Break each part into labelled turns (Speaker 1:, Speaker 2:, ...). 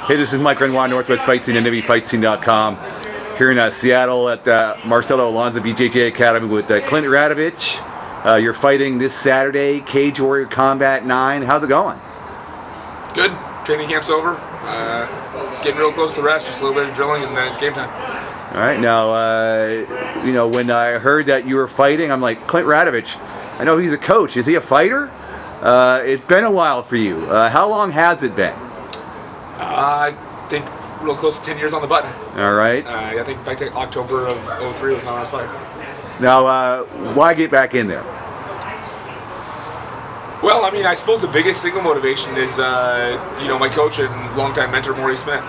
Speaker 1: Hey, this is Mike Renoir, Northwest Fight Scene and NWFightScene.com. Here in Seattle at Marcelo Alonso BJJ Academy with Clint Radovich. You're fighting this Saturday, Cage Warrior Combat 9. How's it going?
Speaker 2: Good. Training camp's over. Getting real close to rest, just a little bit of drilling, and then it's game time.
Speaker 1: All right. Now, when I heard that you were fighting, I'm like, Clint Radovich, I know he's a coach. Is he a fighter? It's been a while for you. How long has it been?
Speaker 2: I think real close to 10 years on the button.
Speaker 1: All right.
Speaker 2: I think in fact October of 03 was my last fight.
Speaker 1: Now, why get back in there?
Speaker 2: Well, I mean, I suppose the biggest single motivation is, my coach and longtime mentor, Maury Smith.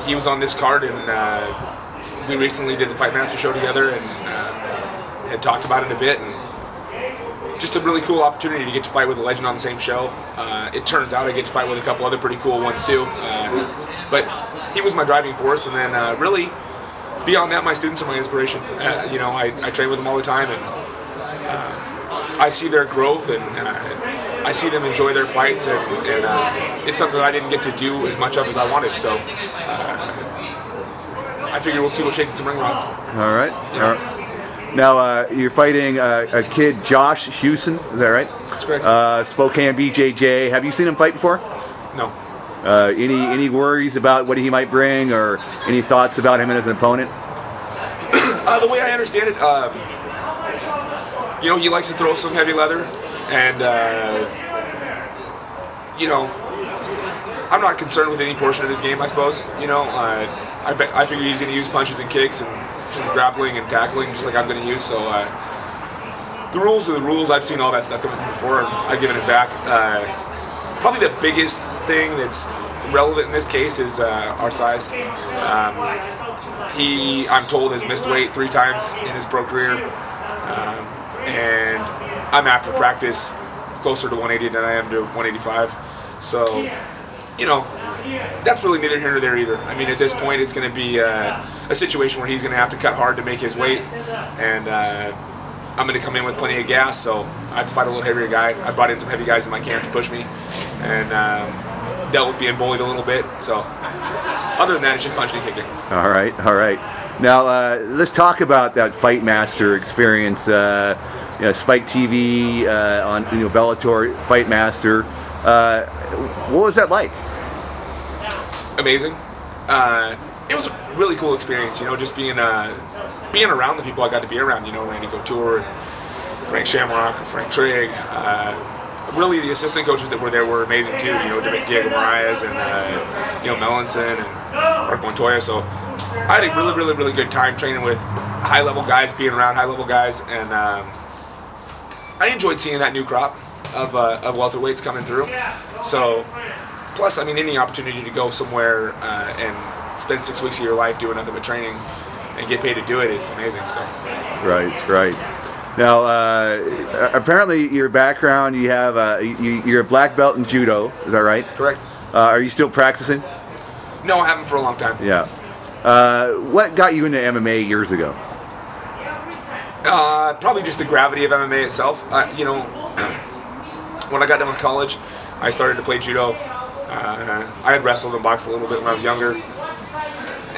Speaker 2: He was on this card, and we recently did the Fight Master show together and had talked about it a bit. And just a really cool opportunity to get to fight with a legend on the same show. It turns out I get to fight with a couple other pretty cool ones too. But he was my driving force, and then really beyond that, my students are my inspiration. I train with them all the time, and I see their growth, and I see them enjoy their fights, and it's something that I didn't get to do as much of as I wanted. So I figure we'll see what shakes some ring rods.
Speaker 1: All right. All right. Now, you're fighting a kid, Josh Hewson, is that right?
Speaker 2: That's correct.
Speaker 1: Spokane BJJ. Have you seen him fight before?
Speaker 2: No.
Speaker 1: Any worries about what he might bring, or any thoughts about him as an opponent?
Speaker 2: The way I understand it, he likes to throw some heavy leather, and I'm not concerned with any portion of his game, I suppose. I figure he's going to use punches and kicks and some grappling and tackling, just like I'm going to use. So the rules are the rules. I've seen all that stuff before, and I've given it back. Probably the biggest thing that's relevant in this case is our size. I'm told, has missed weight 3 times in his pro career, and I'm after practice closer to 180 than I am to 185. So, that's really neither here nor there either. I mean, at this point, it's going to be a situation where he's going to have to cut hard to make his weight, and I'm going to come in with plenty of gas, so I have to fight a little heavier guy. I brought in some heavy guys in my camp to push me, and dealt with being bullied a little bit. So, other than that, it's just punching and kicking.
Speaker 1: All right, all right. Now, let's talk about that Fight Master experience. Spike TV on Bellator Fight Master. What was that like?
Speaker 2: Amazing. It was a really cool experience, just being around the people I got to be around, Randy Couture, Frank Shamrock, Frank Trigg. Really, the assistant coaches that were there were amazing too, Diego Moraes and, Melanson and Mark Montoya. So I had a really, really, really good time training with high-level guys, being around high-level guys, and I enjoyed seeing that new crop of welterweights coming through. So, plus, I mean, any opportunity to go somewhere and spend 6 weeks of your life doing nothing but training and get paid to do it is amazing. So.
Speaker 1: Right. Now, apparently, your background, you have you're a black belt in judo. Is that right?
Speaker 2: Correct.
Speaker 1: Are you still practicing?
Speaker 2: No, I haven't for a long time.
Speaker 1: Yeah. What got you into MMA years ago?
Speaker 2: Probably just the gravity of MMA itself. When I got done with college, I started to play judo. I had wrestled and boxed a little bit when I was younger,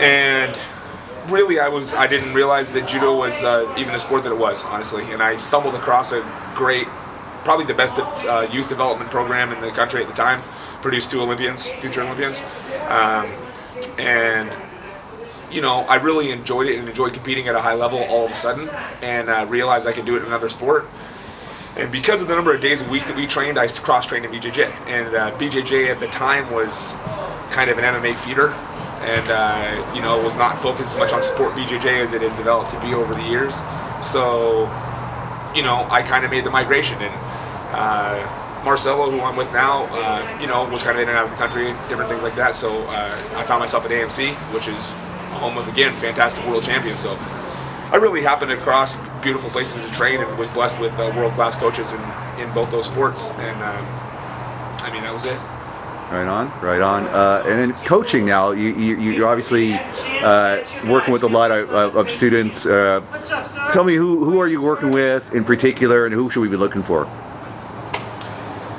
Speaker 2: and really I didn't realize that judo was even the sport that it was, honestly. And I stumbled across a great, probably the best youth development program in the country at the time. Produced 2 Olympians, future Olympians, and I really enjoyed it and enjoyed competing at a high level all of a sudden, and realized I could do it in another sport. And because of the number of days a week that we trained, I used to cross-train in BJJ. And BJJ at the time was kind of an MMA feeder, and it was not focused as much on sport BJJ as it has developed to be over the years. So, I kind of made the migration. And Marcelo, who I'm with now, was kind of in and out of the country, different things like that. So I found myself at AMC, which is home of, again, fantastic world champions. So I really happened to cross beautiful places to train and was blessed with world-class coaches in both those sports. And, that was it.
Speaker 1: Right on. And then coaching now, you're obviously working with a lot of students. Tell me, who are you working with in particular, and who should we be looking for?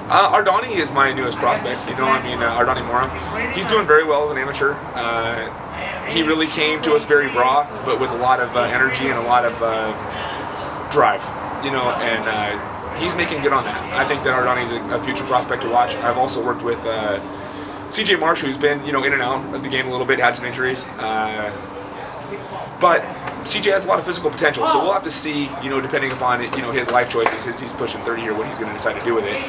Speaker 2: Ardani Ardani is my newest prospect. Ardani Mora. He's doing very well as an amateur. He really came to us very raw, but with a lot of energy and a lot of drive. And he's making good on that. I think that Ardani's a future prospect to watch. I've also worked with CJ Marsh, who's been in and out of the game a little bit, had some injuries. But CJ has a lot of physical potential, so we'll have to see, depending upon his life choices. He's pushing 30 here, what he's going to decide to do with it.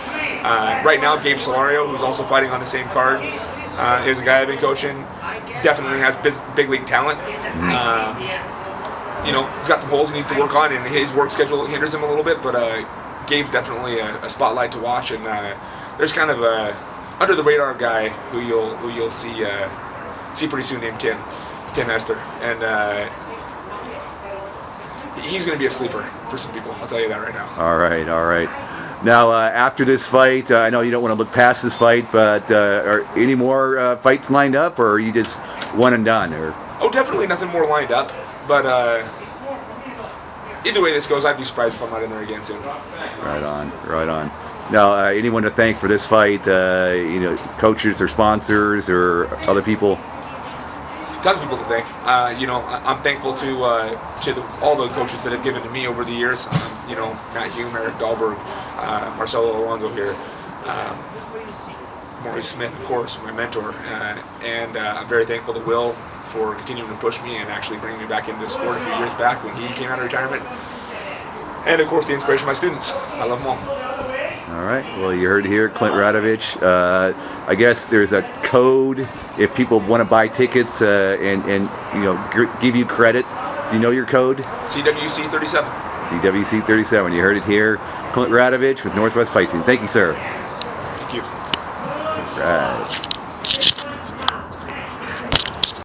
Speaker 2: Right now, Gabe Solario, who's also fighting on the same card, is a guy I've been coaching. Definitely has big league talent. He's got some holes he needs to work on, and his work schedule hinders him a little bit. But Gabe's definitely a spotlight to watch, and there's kind of a under the radar guy who you'll see pretty soon named Tim Hester, and he's going to be a sleeper for some people. I'll tell you that right now.
Speaker 1: All right. Now, after this fight, I know you don't want to look past this fight, but are any more fights lined up, or are you just one and done? Or?
Speaker 2: Oh, definitely nothing more lined up, but either way this goes, I'd be surprised if I'm not in there again soon.
Speaker 1: Right on. Now, anyone to thank for this fight? Coaches or sponsors or other people?
Speaker 2: Tons of people to thank. I'm thankful to all the coaches that have given to me over the years. Matt Hume, Eric Dahlberg, Marcelo Alonso here, Maurice Smith, of course, my mentor, and I'm very thankful to Will for continuing to push me and actually bringing me back into the sport a few years back when he came out of retirement. And of course, the inspiration of my students. I love them all.
Speaker 1: All right. Well, you heard it here, Clint Radovich. I guess there's a code if people want to buy tickets and give you credit. Do you know your code?
Speaker 2: CWC 37.
Speaker 1: CWC 37. You heard it here. Clint Radovich with Northwest Fight Scene. Thank you, sir.
Speaker 2: Thank you.
Speaker 1: All right.